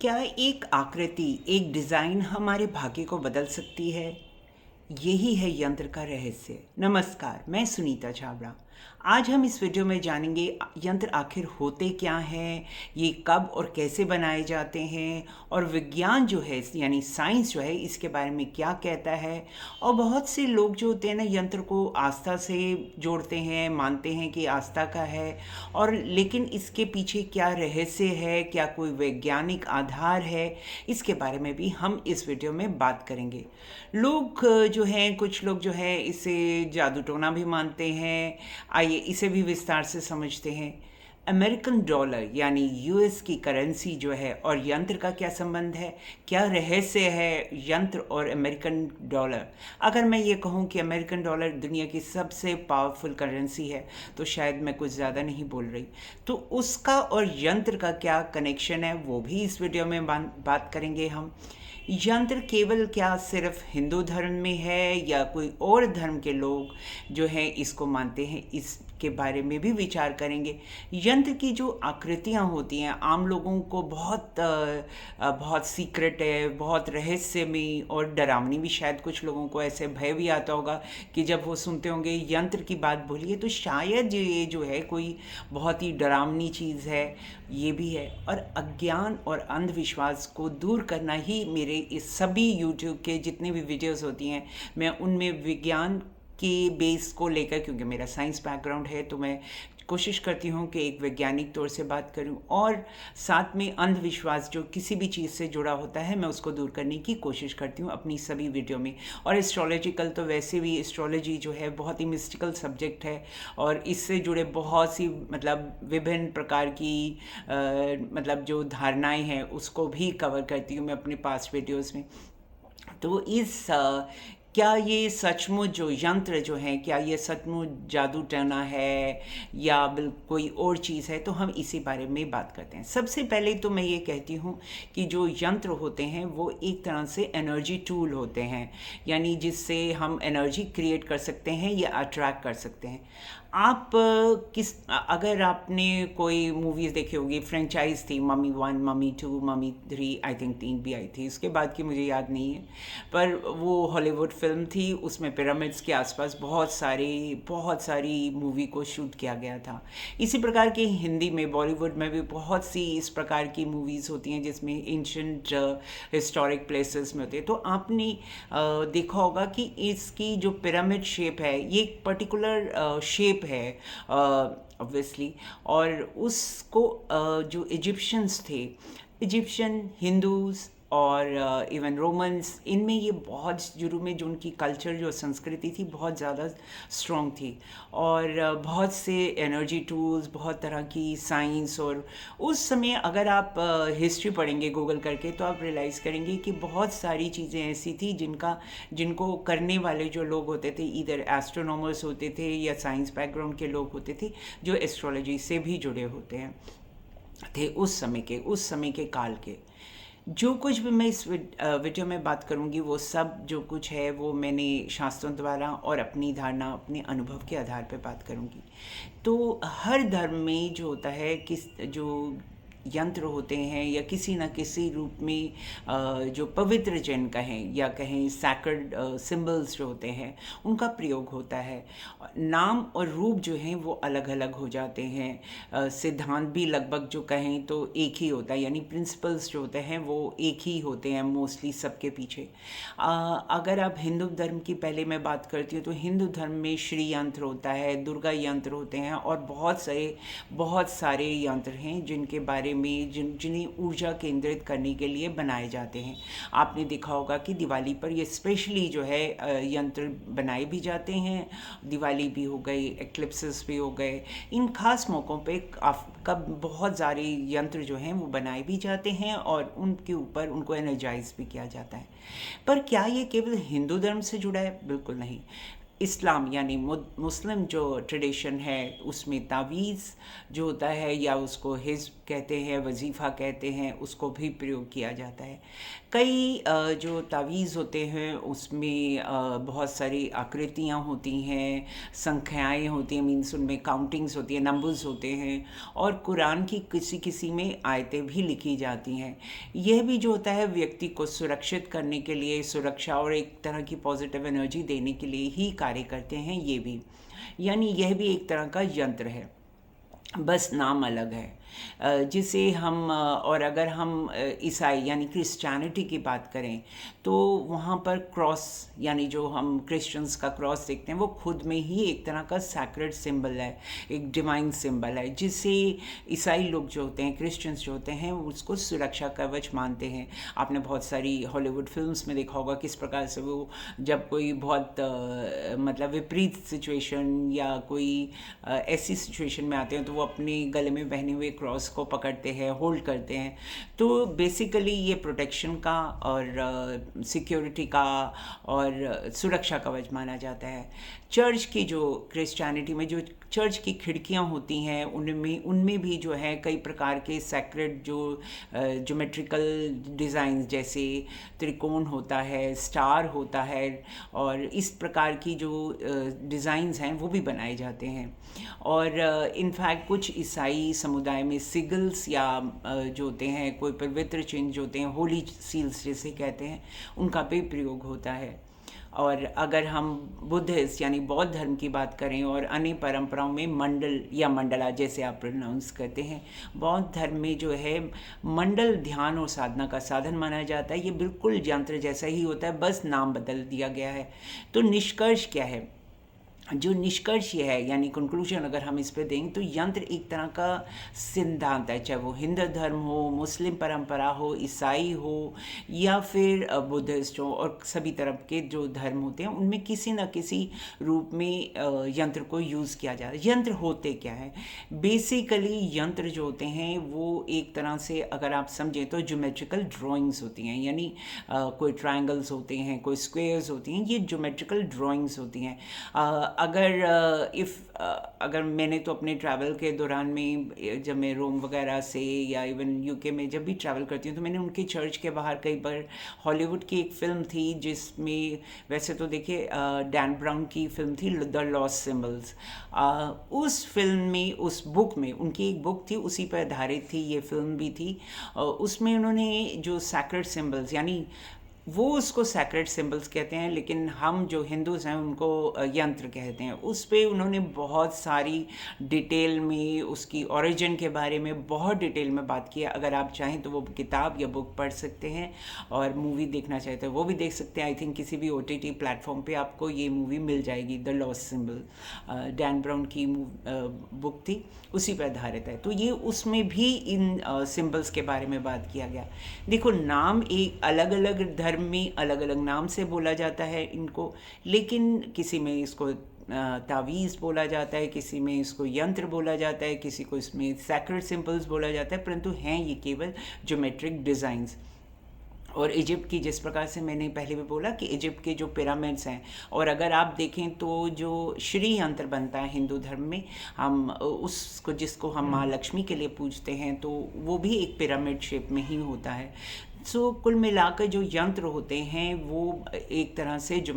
क्या एक आकृति, एक डिज़ाइन हमारे भाग्य को बदल सकती है? यही है यंत्र का रहस्य। नमस्कार, मैं सुनीता छाबड़ा। आज हम इस वीडियो में जानेंगे यंत्र आखिर होते क्या हैं, ये कब और कैसे बनाए जाते हैं, और विज्ञान जो है यानी साइंस जो है इसके बारे में क्या कहता है। और बहुत से लोग जो होते हैं ना, यंत्र को आस्था से जोड़ते हैं, मानते हैं कि आस्था का है, और लेकिन इसके पीछे क्या रहस्य है, क्या कोई वैज्ञानिक आधार है, इसके बारे में भी हम इस वीडियो में बात करेंगे। लोग जो हैं, कुछ लोग जो है इसे जादू टोना भी मानते हैं। आइए इसे भी विस्तार से समझते हैं। अमेरिकन डॉलर यानी यूएस की करेंसी जो है और यंत्र का क्या संबंध है, क्या रहस्य है यंत्र और अमेरिकन डॉलर। अगर मैं ये कहूँ कि अमेरिकन डॉलर दुनिया की सबसे पावरफुल करेंसी है तो शायद मैं कुछ ज़्यादा नहीं बोल रही। तो उसका और यंत्र का क्या कनेक्शन है वो भी इस वीडियो में बात करेंगे हम। यंत्र केवल क्या सिर्फ हिंदू धर्म में है या कोई और धर्म के लोग जो हैं इसको मानते हैं, इसके बारे में भी विचार करेंगे। यंत्र की जो आकृतियाँ होती हैं आम लोगों को बहुत सीक्रेट है, बहुत रहस्यमयी और डरावनी भी। शायद कुछ लोगों को ऐसे भय भी आता होगा कि जब वो सुनते होंगे यंत्र की बात बोलिए तो शायद ये जो है कोई बहुत ही डरावनी चीज़ है। ये भी है। और अज्ञान और अंधविश्वास को दूर करना ही मेरे इस सभी यूट्यूब के जितने भी वीडियोस होती हैं, मैं उनमें विज्ञान के बेस को लेकर, क्योंकि मेरा साइंस बैकग्राउंड है तो मैं कोशिश करती हूँ कि एक वैज्ञानिक तौर से बात करूँ, और साथ में अंधविश्वास जो किसी भी चीज़ से जुड़ा होता है मैं उसको दूर करने की कोशिश करती हूँ अपनी सभी वीडियो में। और एस्ट्रोलॉजिकल तो वैसे भी एस्ट्रोलॉजी जो है बहुत ही मिस्टिकल सब्जेक्ट है, और इससे जुड़े बहुत सी मतलब विभिन्न प्रकार की मतलब जो धारणाएं हैं उसको भी कवर करती हूँ मैं अपने पास्ट वीडियोज़ में। तो क्या ये सचमुच जो यंत्र जो है, क्या ये सचमुच जादू टोना है या कोई और चीज़ है, तो हम इसी बारे में बात करते हैं। सबसे पहले तो मैं ये कहती हूँ कि जो यंत्र होते हैं वो एक तरह से एनर्जी टूल होते हैं, यानी जिससे हम एनर्जी क्रिएट कर सकते हैं या अट्रैक्ट कर सकते हैं। आप अगर आपने कोई मूवीज़ देखी होगी, फ्रेंचाइज थी mummy 1, mummy 2, mummy 3, I think 3 भी आई थी, उसके बाद की मुझे याद नहीं है, पर वो हॉलीवुड फिल्म थी। उसमें पिरामिड्स के आसपास बहुत सारी मूवी को शूट किया गया था। इसी प्रकार की हिंदी में बॉलीवुड में भी बहुत सी इस प्रकार की मूवीज़ होती हैं जिसमें एंशंट हिस्टोरिक प्लेसेस में होते हैं। तो आपने देखा होगा कि इसकी जो पिरामिड शेप है ये एक पर्टिकुलर शेप है ऑब्वियसली, और उसको जो इजिप्शियंस थे, इजिप्शियन, हिंदूज और इवन रोमन्स, इनमें ये बहुत शुरू में जो उनकी कल्चर जो संस्कृति थी बहुत ज़्यादा स्ट्रॉन्ग थी, और बहुत से एनर्जी टूल्स, बहुत तरह की साइंस। और उस समय अगर आप हिस्ट्री पढ़ेंगे गूगल करके तो आप रियलाइज़ करेंगे कि बहुत सारी चीज़ें ऐसी थी जिनको करने वाले जो लोग होते थे इधर एस्ट्रोनॉमर्स होते थे या साइंस बैकग्राउंड के लोग होते थे जो एस्ट्रोलॉजी से भी जुड़े होते हैं थे उस समय के काल के। जो कुछ भी मैं इस वीडियो में बात करूंगी वो सब जो कुछ है वो मैंने शास्त्रों द्वारा और अपनी धारणा, अपने अनुभव के आधार पर बात करूंगी। तो हर धर्म में जो होता है, किस जो यंत्र होते हैं या किसी न किसी रूप में जो पवित्र चिन्ह कहें या कहें सैक्रेड सिंबल्स जो होते हैं उनका प्रयोग होता है। नाम और रूप जो हैं वो अलग अलग हो जाते हैं, सिद्धांत भी लगभग जो कहें तो एक ही होता है, यानी प्रिंसिपल्स जो होते हैं वो एक ही होते हैं मोस्टली सबके पीछे। अगर आप हिंदू धर्म की पहले मैं बात करती हूँ तो हिंदू धर्म में श्री यंत्र होता है, दुर्गा यंत्र होते हैं, और बहुत सारे यंत्र हैं जिनके बारे में जिन्हें ऊर्जा केंद्रित करने के लिए बनाए जाते हैं। आपने देखा होगा कि दिवाली पर ये स्पेशली जो है यंत्र बनाए भी जाते हैं। दिवाली भी हो गई, एक्लिप्सेस भी हो गए, इन खास मौक़ों पे कब बहुत सारे यंत्र जो हैं वो बनाए भी जाते हैं और उनके ऊपर उनको एनर्जाइज भी किया जाता है। पर क्या ये केवल हिंदू धर्म से जुड़ा है? बिल्कुल नहीं। इस्लाम यानी मुस्लिम जो ट्रेडिशन है उसमें तावीज़ जो होता है या उसको हिज़्ब कहते हैं, वजीफ़ा कहते हैं, उसको भी प्रयोग किया जाता है। कई जो तावीज़ होते हैं उसमें बहुत सारी आकृतियाँ होती हैं, संख्याएँ होती हैं, मीन्स उनमें काउंटिंग्स होती हैं, नंबर्स होते हैं, और कुरान की किसी किसी में आयतें भी लिखी जाती हैं। यह भी जो होता है व्यक्ति को सुरक्षित करने के लिए, सुरक्षा और एक तरह की पॉजिटिव एनर्जी देने के लिए ही कार्य करते हैं ये भी, यानी यह भी एक तरह का यंत्र है, बस नाम अलग है। जिसे हम और अगर हम ईसाई यानी क्रिश्चियनिटी की बात करें तो वहाँ पर क्रॉस यानी जो हम क्रिश्चियंस का क्रॉस देखते हैं वो खुद में ही एक तरह का सैक्रेड सिंबल है, एक डिवाइन सिंबल है, जिसे ईसाई लोग जो होते हैं, क्रिश्चियंस जो होते हैं, उसको सुरक्षा कवच मानते हैं। आपने बहुत सारी हॉलीवुड फिल्म्स में देखा होगा किस प्रकार से वो जब कोई बहुत मतलब विपरीत सिचुएशन या कोई ऐसी सिचुएशन में आते हैं तो वो अपने गले में बहने हुए क्रॉस को पकड़ते हैं, होल्ड करते हैं। तो बेसिकली ये प्रोटेक्शन का और सिक्योरिटी का और सुरक्षा कवच माना जाता है। चर्च की जो क्रिश्चियनिटी में जो चर्च की खिड़कियाँ होती हैं उनमें भी जो है कई प्रकार के सैक्रेड जो ज्योमेट्रिकल डिज़ाइन जैसे त्रिकोण होता है, स्टार होता है, और इस प्रकार की जो डिज़ाइंस हैं वो भी बनाए जाते हैं। और इनफैक्ट कुछ ईसाई समुदाय में सिगल्स या जो होते हैं कोई पवित्र चिन्ह जो होते हैं, होली सील्स जिसे कहते हैं, उनका भी प्रयोग होता है। और अगर हम बुद्धिस्ट यानी बौद्ध धर्म की बात करें और अन्य परंपराओं में मंडल या मंडला जैसे आप प्रोनाउंस करते हैं, बौद्ध धर्म में जो है मंडल ध्यान और साधना का साधन माना जाता है। ये बिल्कुल यंत्र जैसा ही होता है, बस नाम बदल दिया गया है। तो निष्कर्ष क्या है? जो निष्कर्ष ये है यानी कंक्लूजन अगर हम इस पे देंगे तो यंत्र एक तरह का सिद्धांत है, चाहे वो हिंदू धर्म हो, मुस्लिम परंपरा हो, ईसाई हो या फिर बुद्धिस्ट हो, और सभी तरह के जो धर्म होते हैं उनमें किसी न किसी रूप में यंत्र को यूज़ किया जाता है। यंत्र होते क्या है? बेसिकली यंत्र जो होते हैं वो एक तरह से अगर आप समझें तो ज्योमेट्रिकल ड्राइंग्स होती हैं, यानी कोई ट्रायंगल्स होते हैं, कोई स्क्वेयर्स होती हैं, ये ज्योमेट्रिकल ड्राइंग्स होती हैं। अगर मैंने तो अपने ट्रैवल के दौरान में जब मैं रोम वगैरह से या इवन यूके में जब भी ट्रैवल करती हूँ तो मैंने उनके चर्च के बाहर कई बार हॉलीवुड की एक फ़िल्म थी जिसमें वैसे तो देखिए डैन ब्राउन की फ़िल्म थी द लॉस्ट सिंबल्स। उस फिल्म में, उस बुक में, उनकी एक बुक थी उसी पर आधारित थी, ये फिल्म भी थी। उसमें उन्होंने जो सैक्रेड सिंबल्स यानी वो उसको सैक्रेड सिंबल्स कहते हैं लेकिन हम जो हिंदूज़ हैं उनको यंत्र कहते हैं, उस पे उन्होंने बहुत सारी डिटेल में उसकी ओरिजिन के बारे में बहुत डिटेल में बात की है। अगर आप चाहें तो वो किताब या बुक पढ़ सकते हैं, और मूवी देखना चाहते हैं तो वो भी देख सकते हैं। आई थिंक किसी भी OTT प्लेटफॉर्म पे आपको ये मूवी मिल जाएगी, the lost symbol, Dan brown की बुक थी, उसी पर आधारित है। तो ये उसमें भी इन सिंबल्स के बारे में बात किया गया। देखो, नाम एक अलग अलग धर्म में अलग अलग नाम से बोला जाता है इनको, लेकिन किसी में इसको तावीज़ बोला जाता है, किसी में इसको यंत्र बोला जाता है, किसी को इसमें सैक्रेड सिंबल्स बोला जाता है, परंतु हैं ये केवल ज्योमेट्रिक डिज़ाइंस। और इजिप्ट की, जिस प्रकार से मैंने पहले भी बोला कि इजिप्ट के जो पिरामिड्स हैं, और अगर आप देखें तो जो श्री यंत्र बनता है हिंदू धर्म में, हम उसको जिसको हम माँ लक्ष्मी के लिए पूजते हैं, तो वो भी एक पिरामिड शेप में ही होता है। सो कुल मिलाकर जो यंत्र होते हैं वो एक तरह से जो